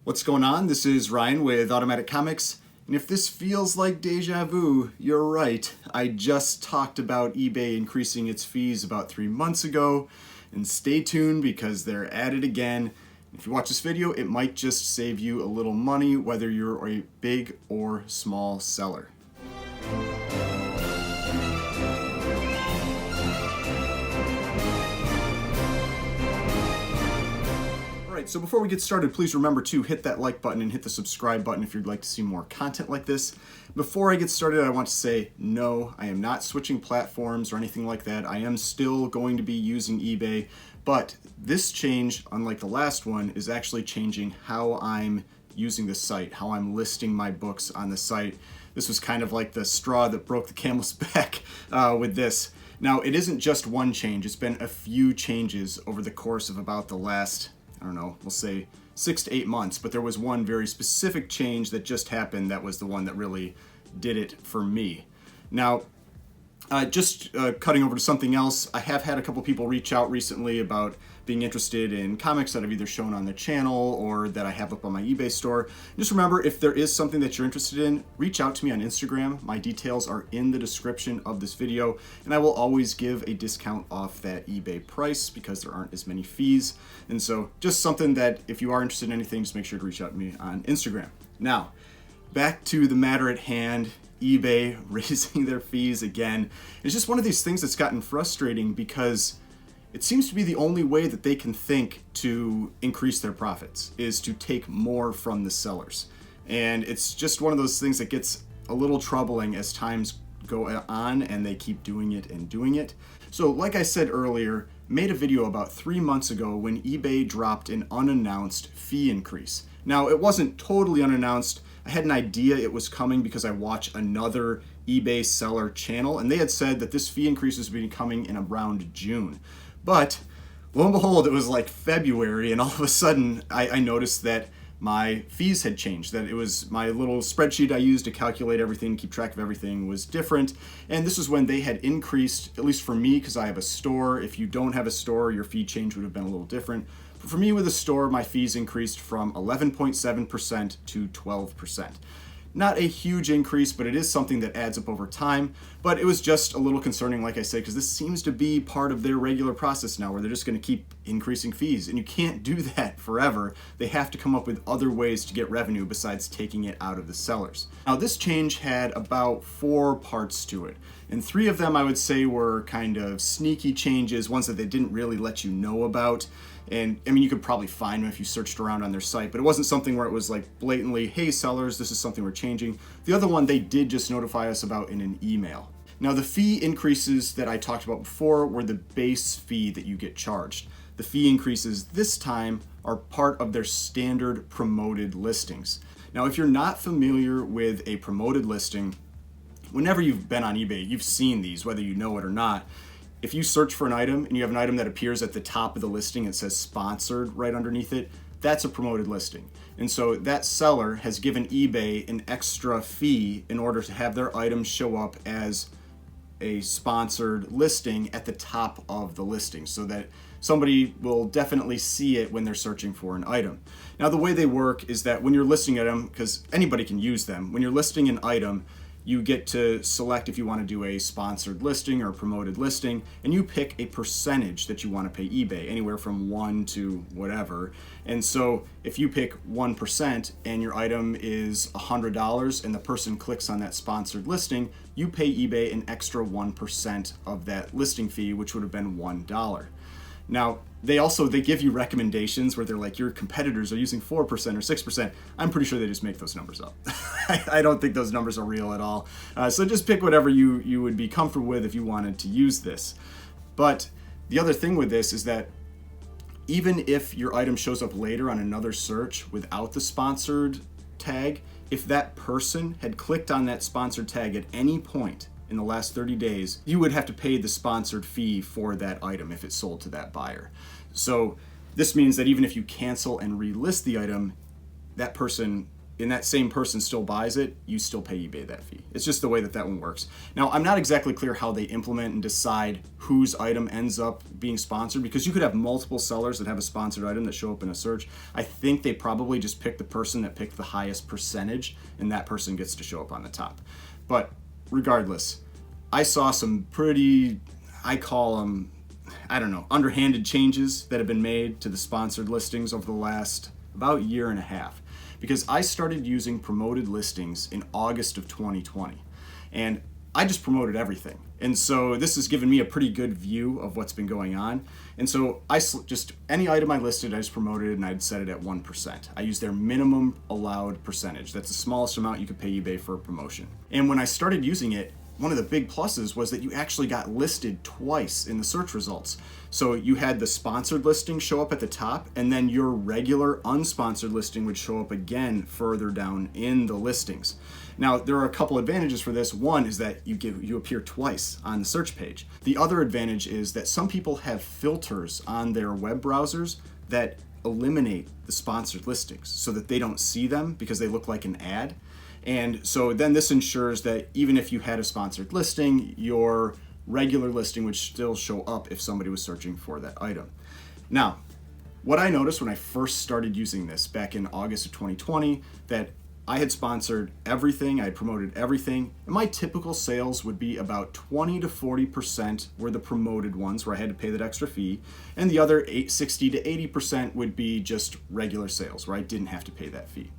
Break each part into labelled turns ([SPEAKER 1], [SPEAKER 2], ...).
[SPEAKER 1] What's going on? This is Ryan with Automatic Comics, and if this feels like deja vu, you're right. I just talked about eBay increasing its fees about 3 months ago, and stay tuned because they're at it again. If you watch this video, it might just save you a little money, whether you're a big or small seller. So before we get started, please remember to hit that like button and hit the subscribe button if you'd like to see more content like this. Before I get started, I want to say no, I am not switching platforms or anything like that. I am still going to be using eBay, but this change, unlike the last one, is actually changing how I'm using the site, how I'm listing my books on the site. This was kind of like the straw that broke the camel's back with this. Now, it isn't just one change. It's been a few changes over the course of about the last, I don't know, we'll say 6 to 8 months, but there was one very specific change that just happened that was the one that really did it for me. Now, cutting over to something else, I have had a couple people reach out recently about being interested in comics that I've either shown on the channel or that I have up on my eBay store. Just remember, if there is something that you're interested in, reach out to me on Instagram. My details are in the description of this video, and I will always give a discount off that eBay price because there aren't as many fees. And so just something that if you are interested in anything, just make sure to reach out to me on Instagram. Now, back to the matter at hand. eBay raising their fees again. It's just one of these things that's gotten frustrating because it seems to be the only way that they can think to increase their profits is to take more from the sellers. And it's just one of those things that gets a little troubling as times go on and they keep doing it and doing it. So like I said earlier, made a video about 3 months ago when eBay dropped an unannounced fee increase. Now, it wasn't totally unannounced. I had an idea it was coming because I watch another eBay seller channel, and they had said that this fee increase was be coming in around June. But lo and behold, it was like February, and all of a sudden I noticed that my fees had changed, that it was my little spreadsheet I used to calculate everything, keep track of everything was different. And this was when they had increased, at least for me, because I have a store. If you don't have a store, your fee change would have been a little different. But for me with a store, my fees increased from 11.7% to 12%. Not a huge increase, but it is something that adds up over time. But it was just a little concerning, like I said, because this seems to be part of their regular process now where they're just going to keep increasing fees. And you can't do that forever. They have to come up with other ways to get revenue besides taking it out of the sellers. Now, this change had about 4 parts to it. And 3 of them I would say were kind of sneaky changes, ones that they didn't really let you know about. And I mean, you could probably find them if you searched around on their site, but it wasn't something where it was like blatantly, hey sellers, this is something we're changing. The other one they did just notify us about in an email. Now, the fee increases that I talked about before were the base fee that you get charged. The fee increases this time are part of their standard promoted listings. Now, if you're not familiar with a promoted listing, whenever you've been on eBay, you've seen these, whether you know it or not. If you search for an item and you have an item that appears at the top of the listing, it says sponsored right underneath it, that's a promoted listing. And so that seller has given eBay an extra fee in order to have their item show up as a sponsored listing at the top of the listing so that somebody will definitely see it when they're searching for an item. Now, the way they work is that when you're listing an item, because anybody can use them, when you're listing an item, you get to select if you want to do a sponsored listing or a promoted listing, and you pick a percentage that you want to pay eBay, anywhere from 1 to whatever. And so if you pick 1% and your item is $100 and the person clicks on that sponsored listing, you pay eBay an extra 1% of that listing fee, which would have been $1. Now, they give you recommendations where they're like, your competitors are using 4% or 6%. I'm pretty sure they just make those numbers up. I don't think those numbers are real at all. So just pick whatever you would be comfortable with if you wanted to use this. But the other thing with this is that even if your item shows up later on another search without the sponsored tag, if that person had clicked on that sponsored tag at any point in the last 30 days, you would have to pay the sponsored fee for that item if it's sold to that buyer. So this means that even if you cancel and relist the item, that person and that same person still buys it, you still pay eBay that fee. It's just the way that one works. Now, I'm not exactly clear how they implement and decide whose item ends up being sponsored, because you could have multiple sellers that have a sponsored item that show up in a search. I think they probably just pick the person that picked the highest percentage, and that person gets to show up on the top. But regardless, I saw some pretty, I call them, I don't know, underhanded changes that have been made to the sponsored listings over the last about year and a half. Because I started using promoted listings in August of 2020, and I just promoted everything. And so this has given me a pretty good view of what's been going on. And so just any item I listed, I just promoted it, and I'd set it at 1%. I used their minimum allowed percentage. That's the smallest amount you could pay eBay for a promotion. And when I started using it, one of the big pluses was that you actually got listed twice in the search results. So you had the sponsored listing show up at the top, and then your regular unsponsored listing would show up again further down in the listings. Now, there are a couple advantages for this. One is that you appear twice on the search page. The other advantage is that some people have filters on their web browsers that eliminate the sponsored listings so that they don't see them because they look like an ad. And so then this ensures that even if you had a sponsored listing, your regular listing would still show up if somebody was searching for that item. Now, what I noticed when I first started using this back in August of 2020, that I had sponsored everything, I had promoted everything, and my typical sales would be about 20 to 40% were the promoted ones where I had to pay that extra fee, and the other 60 to 80% would be just regular sales where I didn't have to pay that fee.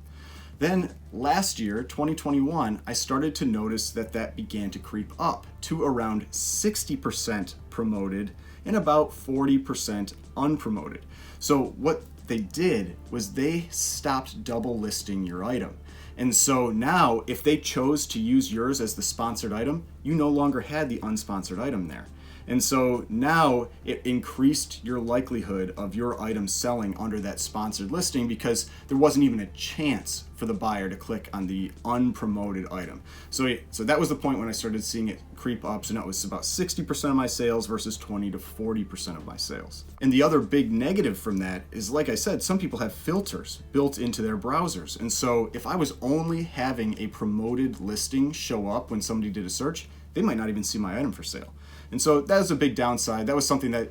[SPEAKER 1] Then last year, 2021, I started to notice that began to creep up to around 60% promoted and about 40% unpromoted. So what they did was they stopped double listing your item. And so now if they chose to use yours as the sponsored item, you no longer had the unsponsored item there. And so now it increased your likelihood of your item selling under that sponsored listing because there wasn't even a chance for the buyer to click on the unpromoted item. So that was the point when I started seeing it creep up. So now it was about 60% of my sales versus 20 to 40% of my sales. And the other big negative from that is, like I said, some people have filters built into their browsers. And so if I was only having a promoted listing show up when somebody did a search, they might not even see my item for sale. And so that was a big downside. That was something that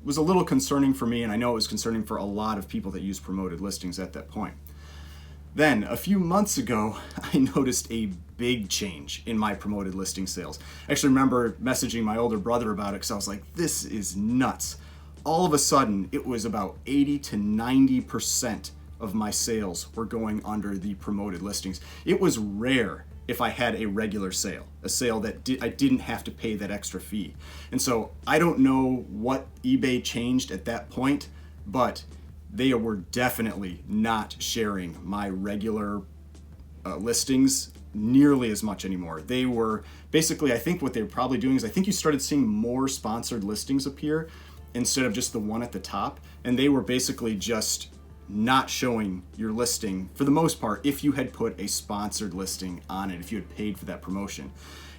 [SPEAKER 1] was a little concerning for me, and I know it was concerning for a lot of people that use promoted listings at that point. Then, a few months ago, I noticed a big change in my promoted listing sales. I actually remember messaging my older brother about it because I was like, this is nuts. All of a sudden, it was about 80 to 90% of my sales were going under the promoted listings. It was rare if I had a regular sale, a sale that I didn't have to pay that extra fee. And so I don't know what eBay changed at that point, but they were definitely not sharing my regular listings nearly as much anymore. They were basically, I think what they were probably doing is I think you started seeing more sponsored listings appear instead of just the one at the top. And they were basically just not showing your listing for the most part if you had put a sponsored listing on it, if you had paid for that promotion.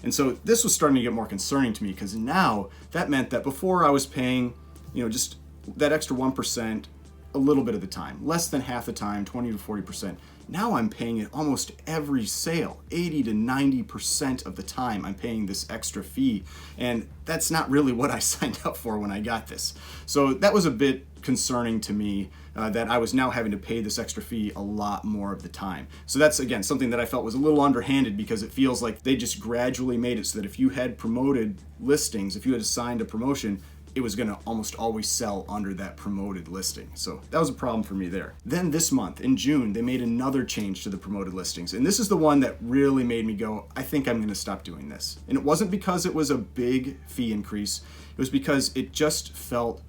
[SPEAKER 1] And so this was starting to get more concerning to me because now that meant that before I was paying, just that extra 1% a little bit of the time, less than half the time, 20 to 40%. Now I'm paying it almost every sale, 80 to 90% of the time I'm paying this extra fee. And that's not really what I signed up for when I got this. So that was a bit concerning to me that I was now having to pay this extra fee a lot more of the time. So that's, again, something that I felt was a little underhanded because it feels like they just gradually made it so that if you had promoted listings, if you had assigned a promotion, it was going to almost always sell under that promoted listing. So that was a problem for me there. Then this month, in June, they made another change to the promoted listings. And this is the one that really made me go, I think I'm going to stop doing this. And it wasn't because it was a big fee increase. It was because it just felt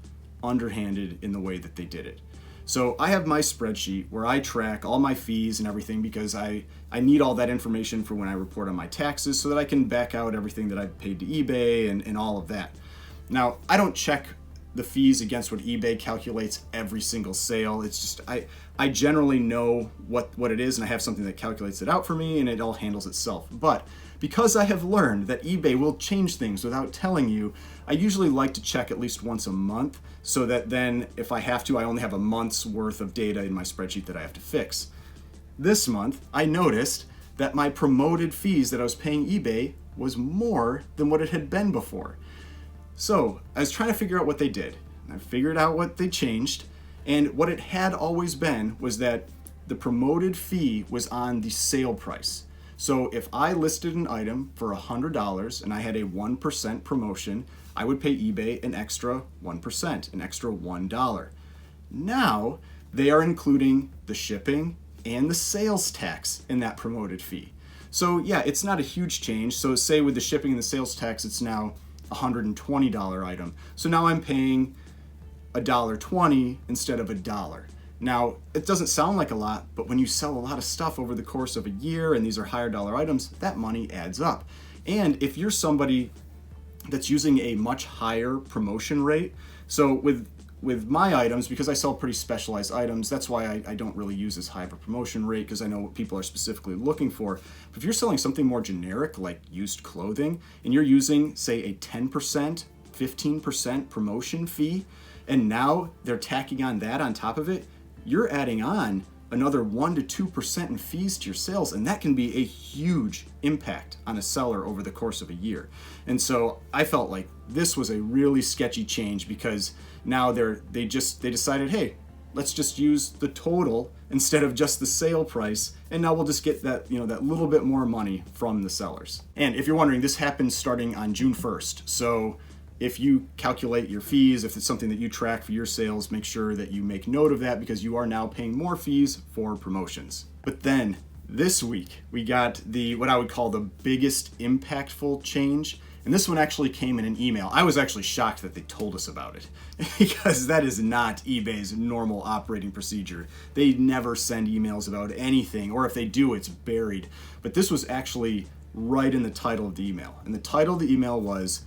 [SPEAKER 1] underhanded in the way that they did it. So I have my spreadsheet where I track all my fees and everything because I need all that information for when I report on my taxes so that I can back out everything that I've paid to eBay and all of that. Now, I don't check the fees against what eBay calculates every single sale. It's just, I generally know what it is and I have something that calculates it out for me and it all handles itself. But because I have learned that eBay will change things without telling you, I usually like to check at least once a month so that then if I have to, I only have a month's worth of data in my spreadsheet that I have to fix. this month, I noticed that my promoted fees that I was paying eBay was more than what it had been before. So I was trying to figure out what they did. I figured out what they changed, and what it had always been was that the promoted fee was on the sale price. So if I listed an item for $100 and I had a 1% promotion, I would pay eBay an extra 1%, an extra $1. Now they are including the shipping and the sales tax in that promoted fee. So yeah, it's not a huge change. So say with the shipping and the sales tax, it's now $120 item. So now I'm paying $1.20 instead of $1. Now, it doesn't sound like a lot, but when you sell a lot of stuff over the course of a year and these are higher dollar items, that money adds up. And if you're somebody that's using a much higher promotion rate, so with my items, because I sell pretty specialized items, that's why I don't really use as high of a promotion rate, because I know what people are specifically looking for. But if you're selling something more generic like used clothing and you're using, say, a 10%, 15% promotion fee, and now they're tacking on that on top of it, you're adding on another 1 to 2% in fees to your sales, and that can be a huge impact on a seller over the course of a year. And so I felt like this was a really sketchy change, because now they decided, hey, let's just use the total instead of just the sale price, and now we'll just get that, that little bit more money from the sellers. And if you're wondering, this happened starting on June 1st. So if you calculate your fees, if it's something that you track for your sales, make sure that you make note of that, because you are now paying more fees for promotions. But then this week, we got what I would call the biggest impactful change. And this one actually came in an email. I was actually shocked that they told us about it, because that is not eBay's normal operating procedure. They never send emails about anything, or if they do, it's buried. But this was actually right in the title of the email. And the title of the email was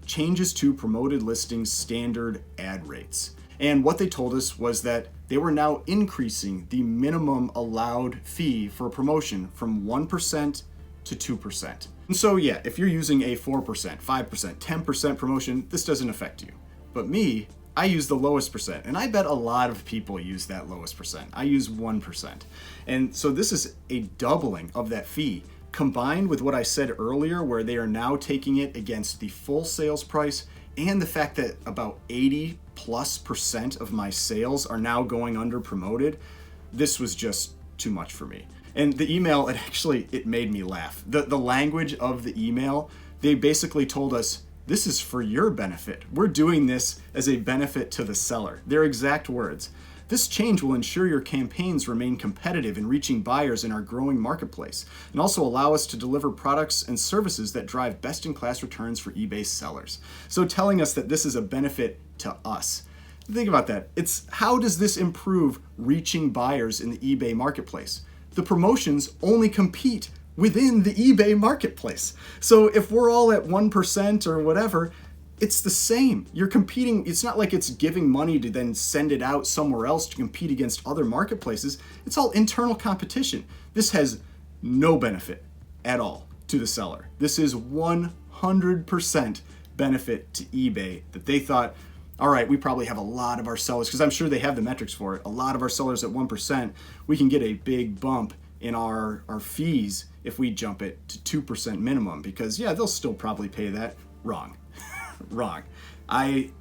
[SPEAKER 1] Changes to Promoted Listings Standard Ad Rates. And what they told us was that they were now increasing the minimum allowed fee for a promotion from 1% to 2%. And so yeah, if you're using a 4%, 5%, 10% promotion, this doesn't affect you. But me, I use the lowest percent, and I bet a lot of people use that lowest percent. I use 1%. And so this is a doubling of that fee, combined with what I said earlier, where they are now taking it against the full sales price, and the fact that about 80+% of my sales are now going under promoted. This was just too much for me. And the email, it made me laugh. The language of the email, they basically told us, this is for your benefit. We're doing this as a benefit to the seller. Their exact words. This change will ensure your campaigns remain competitive in reaching buyers in our growing marketplace, and also allow us to deliver products and services that drive best-in-class returns for eBay sellers. So telling us that this is a benefit to us. Think about that. It's how does this improve reaching buyers in the eBay marketplace? The promotions only compete within the eBay marketplace. So if we're all at 1% or whatever, it's the same. You're competing. It's not like it's giving money to then send it out somewhere else to compete against other marketplaces. It's all internal competition. This has no benefit at all to the seller. This is 100% benefit to eBay, that they thought, all right, we probably have a lot of our sellers, because I'm sure they have the metrics for it. A lot of our sellers at 1%, we can get a big bump in our fees if we jump it to 2% minimum, because yeah, they'll still probably pay that. Wrong. Wrong. I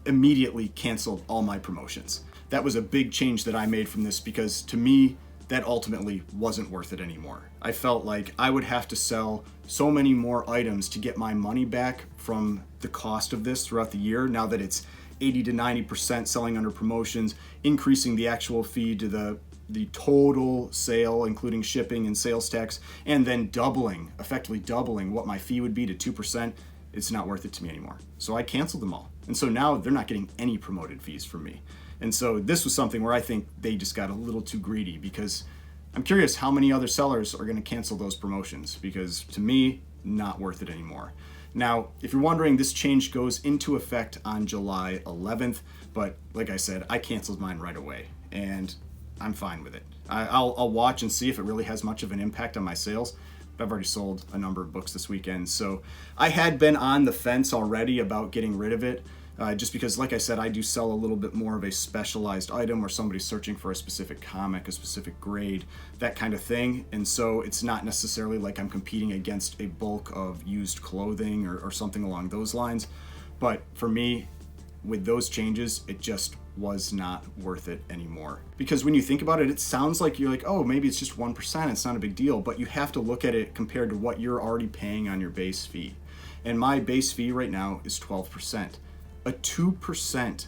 [SPEAKER 1] immediately canceled all my promotions. That was a big change that I made from this, because to me, that ultimately wasn't worth it anymore. I felt like I would have to sell so many more items to get my money back from the cost of this throughout the year, now that it's 80 to 90% selling under promotions, increasing the actual fee to the total sale, including shipping and sales tax, and then effectively doubling what my fee would be to 2%. It's not worth it to me anymore. So I canceled them all. And so now they're not getting any promoted fees from me. And so this was something where I think they just got a little too greedy, because I'm curious how many other sellers are going to cancel those promotions, because to me, not worth it anymore. Now, if you're wondering, this change goes into effect on July 11th, but like I said, I canceled mine right away, and I'm fine with it. I'll watch and see if it really has much of an impact on my sales. I've already sold a number of books this weekend, so I had been on the fence already about getting rid of it. just because, like I said, I do sell a little bit more of a specialized item where somebody's searching for a specific comic, a specific grade, that kind of thing. And so it's not necessarily like I'm competing against a bulk of used clothing or something along those lines. But for me, with those changes, it just was not worth it anymore. Because when you think about it, it sounds like you're like, oh, maybe it's just 1%, it's not a big deal, but you have to look at it compared to what you're already paying on your base fee. And my base fee right now is 12%. A 2%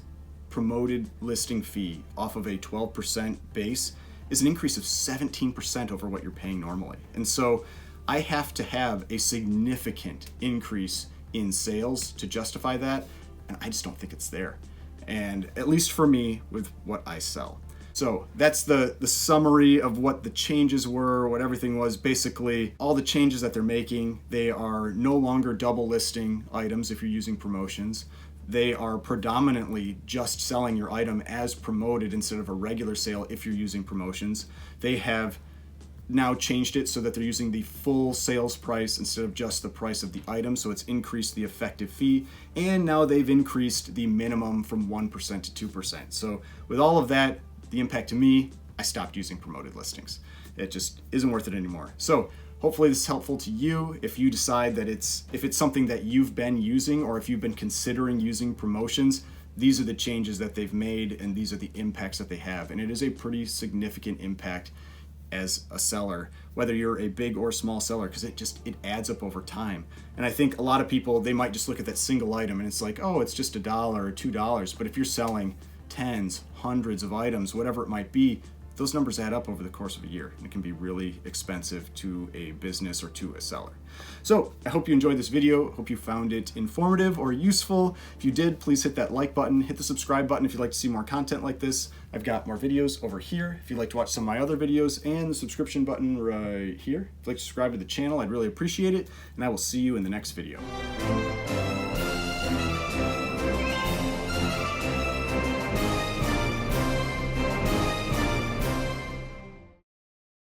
[SPEAKER 1] promoted listing fee off of a 12% base is an increase of 17% over what you're paying normally. And so I have to have a significant increase in sales to justify that, and I just don't think it's there. And at least for me, with what I sell. So that's the summary of what the changes were, what everything was. Basically, all the changes that they're making, they are no longer double listing items if you're using promotions. They are predominantly just selling your item as promoted instead of a regular sale if you're using promotions. They have now changed it so that they're using the full sales price instead of just the price of the item, so it's increased the effective fee, and now they've increased the minimum from 1% to 2%. So with all of that, the impact to me, I stopped using promoted listings. It just isn't worth it anymore. So hopefully this is helpful to you if you decide that if it's something that you've been using or if you've been considering using promotions. These are the changes that they've made and these are the impacts that they have, and it is a pretty significant impact as a seller, whether you're a big or small seller, because it adds up over time. And I think a lot of people, they might just look at that single item and it's like, oh, it's just $1 or $2. But if you're selling tens, hundreds of items, whatever it might be, those numbers add up over the course of a year, and it can be really expensive to a business or to a seller. So I hope you enjoyed this video. Hope you found it informative or useful. If you did, please hit that like button, hit the subscribe button if you'd like to see more content like this. I've got more videos over here if you'd like to watch some of my other videos, and the subscription button right here. If you'd like to subscribe to the channel, I'd really appreciate it, and I will see you in the next video.